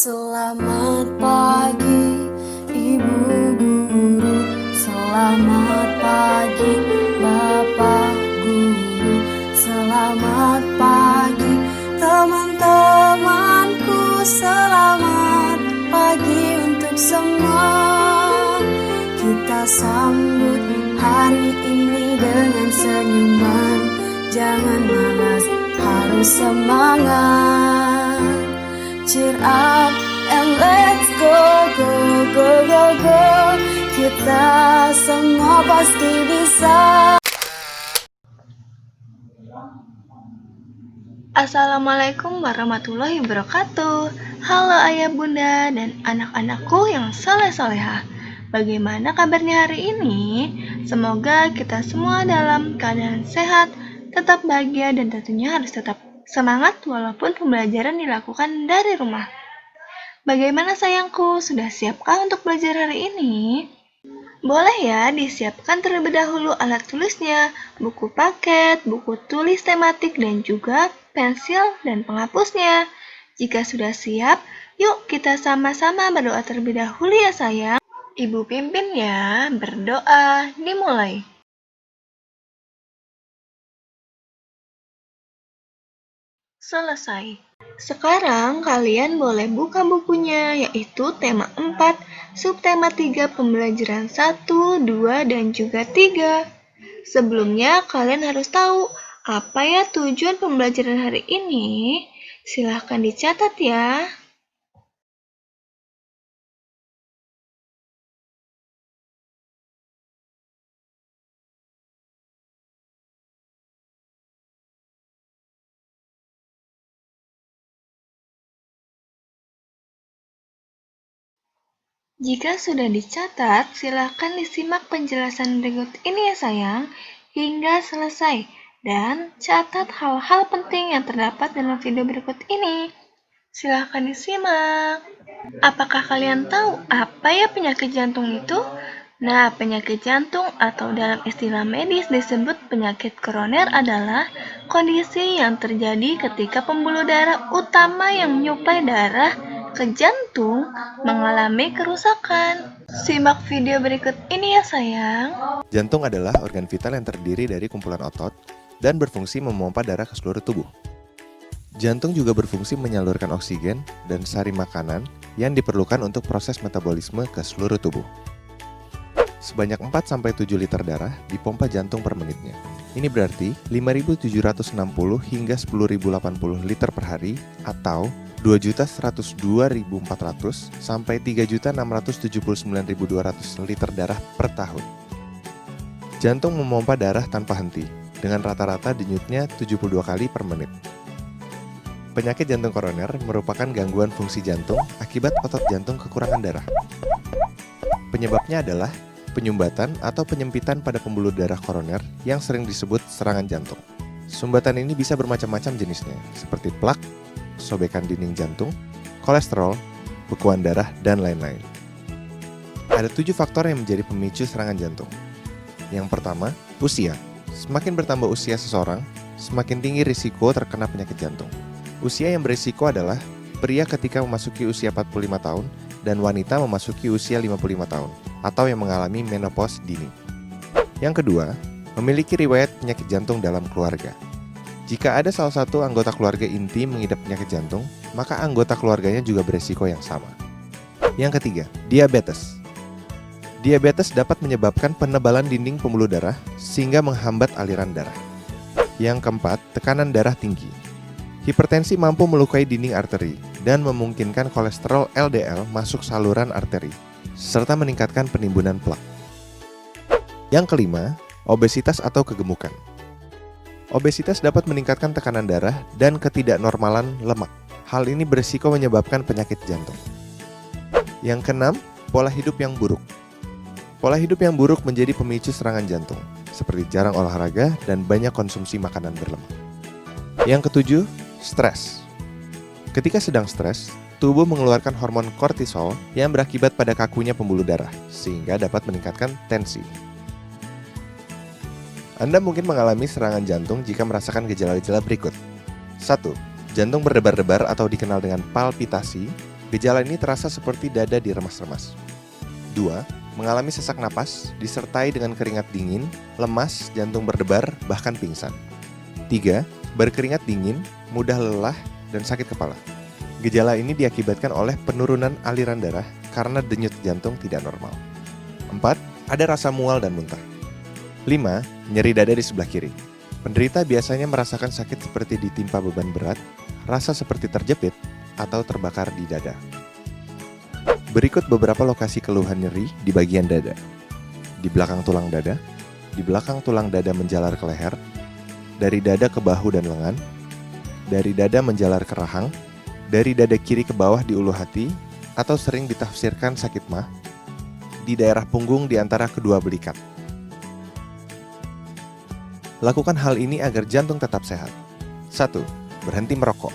Selamat pagi Ibu Guru, selamat pagi Bapak Guru, selamat pagi teman-temanku, selamat pagi untuk semua. Kita sambut hari ini dengan senyuman, jangan malas, harus semangat. Cheer up and let's go, go, go, go, go. Kita semua pasti bisa. Assalamualaikum warahmatullahi wabarakatuh. Halo ayah bunda dan anak-anakku yang soleh-solehah. Bagaimana kabarnya hari ini? Semoga kita semua dalam keadaan sehat, tetap bahagia dan tentunya harus tetap semangat walaupun pembelajaran dilakukan dari rumah. Bagaimana sayangku, sudah siapkah untuk belajar hari ini? Boleh ya disiapkan terlebih dahulu alat tulisnya, buku paket, buku tulis tematik, dan juga pensil dan penghapusnya. Jika sudah siap, yuk kita sama-sama berdoa terlebih dahulu ya sayang. Ibu pimpin ya, berdoa dimulai. Selesai. Sekarang kalian boleh buka bukunya, yaitu tema 4, subtema 3, pembelajaran 1, 2, dan juga 3. Sebelumnya kalian harus tahu apa ya tujuan pembelajaran hari ini. Silahkan dicatat ya. Jika sudah dicatat, silakan disimak penjelasan berikut ini ya sayang, hingga selesai. Dan catat hal-hal penting yang terdapat dalam video berikut ini. Silakan disimak. Apakah kalian tahu apa ya penyakit jantung itu? Nah, penyakit jantung atau dalam istilah medis disebut penyakit koroner adalah kondisi yang terjadi ketika pembuluh darah utama yang menyuplai darah ke jantung mengalami kerusakan. Simak video berikut ini ya sayang. Jantung adalah organ vital yang terdiri dari kumpulan otot dan berfungsi memompa darah ke seluruh tubuh. Jantung juga berfungsi menyalurkan oksigen dan sari makanan yang diperlukan untuk proses metabolisme ke seluruh tubuh. Sebanyak 4-7 liter darah dipompa jantung per menitnya. Ini berarti 5.760 hingga 10.080 liter per hari atau 2.102.400 sampai 3.679.200 liter darah per tahun. Jantung memompa darah tanpa henti, dengan rata-rata denyutnya 72 kali per menit. Penyakit jantung koroner merupakan gangguan fungsi jantung akibat otot jantung kekurangan darah. Penyebabnya adalah penyumbatan atau penyempitan pada pembuluh darah koroner yang sering disebut serangan jantung. Sumbatan ini bisa bermacam-macam jenisnya, seperti plak, sobekan dinding jantung, kolesterol, bekuan darah, dan lain-lain. Ada 7 faktor yang menjadi pemicu serangan jantung. Yang pertama, usia. Semakin bertambah usia seseorang, semakin tinggi risiko terkena penyakit jantung. Usia yang berisiko adalah pria ketika memasuki usia 45 tahun dan wanita memasuki usia 55 tahun atau yang mengalami menopause dini. Yang kedua, memiliki riwayat penyakit jantung dalam keluarga. Jika ada salah satu anggota keluarga inti mengidap penyakit jantung, maka anggota keluarganya juga berisiko yang sama. Yang ketiga, diabetes. Diabetes dapat menyebabkan penebalan dinding pembuluh darah sehingga menghambat aliran darah. Yang keempat, tekanan darah tinggi. Hipertensi mampu melukai dinding arteri dan memungkinkan kolesterol LDL masuk saluran arteri, serta meningkatkan penimbunan plak. Yang kelima, obesitas atau kegemukan. Obesitas dapat meningkatkan tekanan darah dan ketidaknormalan lemak. Hal ini berisiko menyebabkan penyakit jantung. Yang keenam, pola hidup yang buruk. Pola hidup yang buruk menjadi pemicu serangan jantung, seperti jarang olahraga dan banyak konsumsi makanan berlemak. Yang ketujuh, stres. Ketika sedang stres, tubuh mengeluarkan hormon kortisol yang berakibat pada kakunya pembuluh darah, sehingga dapat meningkatkan tensi. Anda mungkin mengalami serangan jantung jika merasakan gejala-gejala berikut. 1. Jantung berdebar-debar atau dikenal dengan palpitasi. Gejala ini terasa seperti dada diremas-remas. 2. Mengalami sesak napas, disertai dengan keringat dingin, lemas, jantung berdebar, bahkan pingsan. 3. Berkeringat dingin, mudah lelah, dan sakit kepala. Gejala ini diakibatkan oleh penurunan aliran darah karena denyut jantung tidak normal. 4. Ada rasa mual dan muntah. 5. Nyeri dada di sebelah kiri. Penderita biasanya merasakan sakit seperti ditimpa beban berat, rasa seperti terjepit, atau terbakar di dada. Berikut beberapa lokasi keluhan nyeri di bagian dada. Di belakang tulang dada, di belakang tulang dada menjalar ke leher, dari dada ke bahu dan lengan, dari dada menjalar ke rahang, dari dada kiri ke bawah di ulu hati, atau sering ditafsirkan sakit mah, di daerah punggung di antara kedua belikat. Lakukan hal ini agar jantung tetap sehat. 1. Berhenti merokok.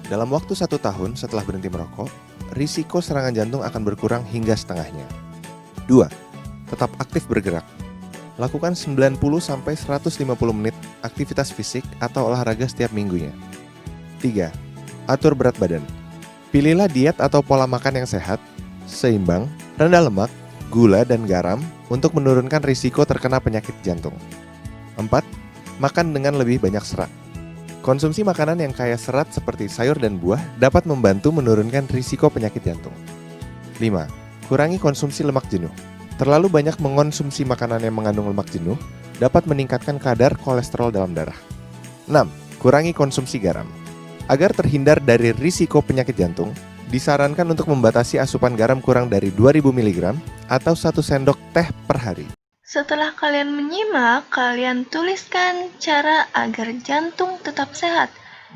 Dalam waktu 1 tahun setelah berhenti merokok, risiko serangan jantung akan berkurang hingga setengahnya. 2. Tetap aktif bergerak. Lakukan 90-150 menit aktivitas fisik atau olahraga setiap minggunya. 3. Atur berat badan. Pilihlah diet atau pola makan yang sehat, seimbang, rendah lemak, gula, dan garam untuk menurunkan risiko terkena penyakit jantung. 4. Makan dengan lebih banyak serat. Konsumsi makanan yang kaya serat seperti sayur dan buah dapat membantu menurunkan risiko penyakit jantung. 5. Kurangi konsumsi lemak jenuh. Terlalu banyak mengonsumsi makanan yang mengandung lemak jenuh dapat meningkatkan kadar kolesterol dalam darah. 6. Kurangi konsumsi garam. Agar terhindar dari risiko penyakit jantung, disarankan untuk membatasi asupan garam kurang dari 2000 mg atau 1 sendok teh per hari. Setelah kalian menyimak, kalian tuliskan cara agar jantung tetap sehat.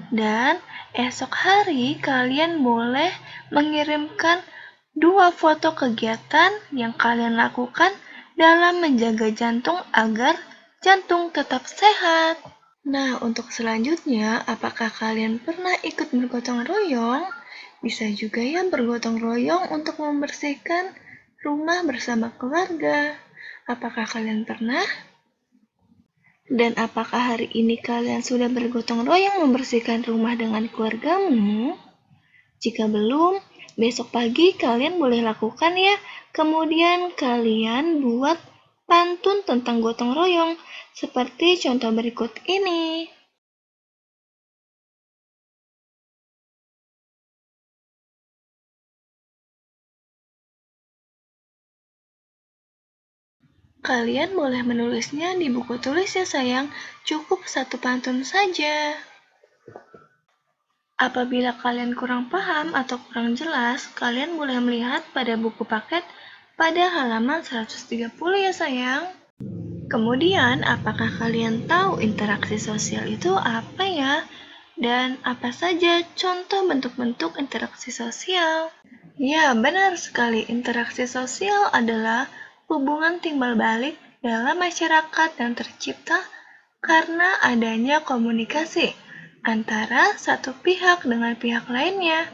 Dan esok hari kalian boleh mengirimkan 2 foto kegiatan yang kalian lakukan dalam menjaga jantung agar jantung tetap sehat. Nah, untuk selanjutnya, apakah kalian pernah ikut bergotong royong? Bisa juga ya bergotong royong untuk membersihkan rumah bersama keluarga. Apakah kalian pernah? Dan apakah hari ini kalian sudah bergotong royong membersihkan rumah dengan keluargamu? Jika belum, besok pagi kalian boleh lakukan ya. Kemudian kalian buat pantun tentang gotong royong, seperti contoh berikut ini. Kalian boleh menulisnya di buku tulis ya sayang, cukup 1 pantun saja. Apabila kalian kurang paham atau kurang jelas, kalian boleh melihat pada buku paket pada halaman 130 ya sayang. Kemudian, apakah kalian tahu interaksi sosial itu apa ya? Dan apa saja contoh bentuk-bentuk interaksi sosial? Ya, benar sekali. Interaksi sosial adalah hubungan timbal balik dalam masyarakat yang tercipta karena adanya komunikasi antara satu pihak dengan pihak lainnya.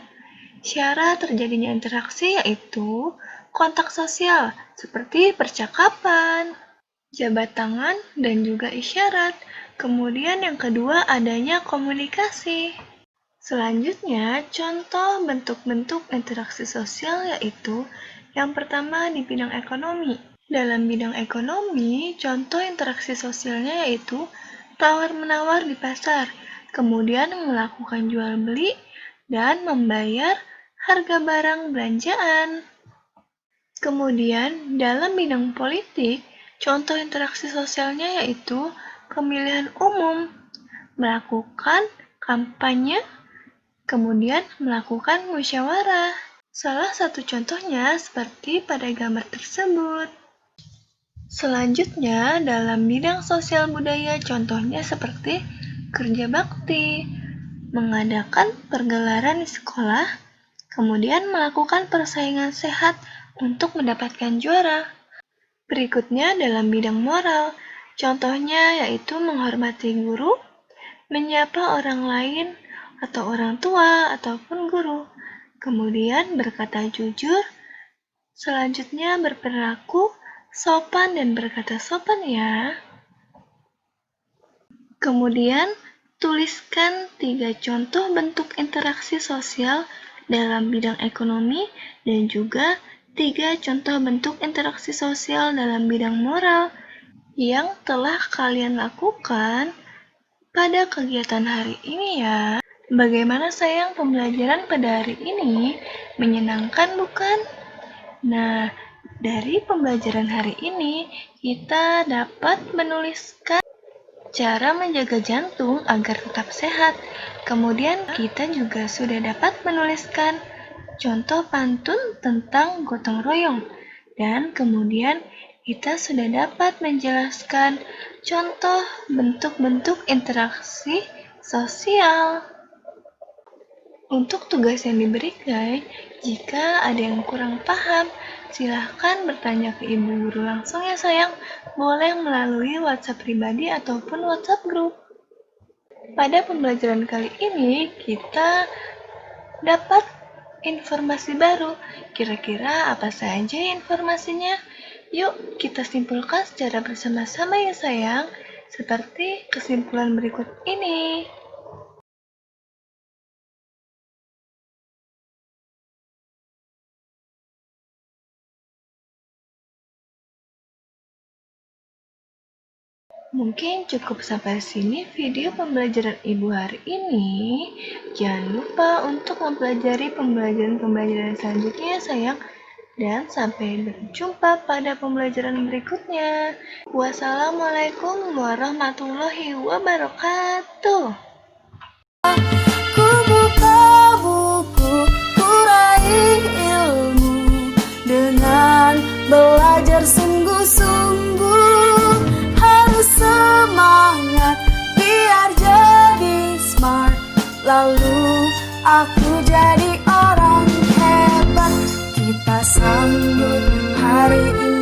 Syarat terjadinya interaksi yaitu kontak sosial seperti percakapan, jabat tangan, dan juga isyarat. Kemudian yang kedua adanya komunikasi. Selanjutnya, contoh bentuk-bentuk interaksi sosial yaitu yang pertama di bidang ekonomi. Dalam bidang ekonomi, contoh interaksi sosialnya yaitu tawar-menawar di pasar, kemudian melakukan jual beli, dan membayar harga barang belanjaan. Kemudian, dalam bidang politik, contoh interaksi sosialnya yaitu pemilihan umum, melakukan kampanye, kemudian melakukan musyawarah. Salah satu contohnya seperti pada gambar tersebut. Selanjutnya, dalam bidang sosial budaya, contohnya seperti kerja bakti, mengadakan pergelaran di sekolah, kemudian melakukan persaingan sehat untuk mendapatkan juara. Berikutnya dalam bidang moral, contohnya yaitu menghormati guru, menyapa orang lain atau orang tua ataupun guru, kemudian berkata jujur, selanjutnya berperilaku sopan dan berkata sopan ya. Kemudian tuliskan 3 contoh bentuk interaksi sosial dalam bidang ekonomi, dan juga 3 contoh bentuk interaksi sosial dalam bidang moral yang telah kalian lakukan pada kegiatan hari ini ya. Bagaimana sayang pembelajaran pada hari ini? Menyenangkan bukan? Nah, dari pembelajaran hari ini, kita dapat menuliskan cara menjaga jantung agar tetap sehat. Kemudian kita juga sudah dapat menuliskan contoh pantun tentang gotong royong. Dan kemudian kita sudah dapat menjelaskan contoh bentuk-bentuk interaksi sosial. Untuk tugas yang diberikan, jika ada yang kurang paham, silahkan bertanya ke ibu guru langsung ya sayang. Boleh melalui WhatsApp pribadi ataupun WhatsApp grup. Pada pembelajaran kali ini, kita dapat informasi baru. Kira-kira apa saja informasinya? Yuk kita simpulkan secara bersama-sama ya sayang, seperti kesimpulan berikut ini. Mungkin cukup sampai sini video pembelajaran Ibu hari ini. Jangan lupa untuk mempelajari pembelajaran selanjutnya ya sayang. Dan sampai berjumpa pada pembelajaran berikutnya. Wassalamualaikum warahmatullahi wabarakatuh. Ku buka buku, ku raih ilmu dengan belajar sungguh-sungguh. Harus semangat biar jadi smart, lalu aku jadi orang hebat. Kita sambut hari ini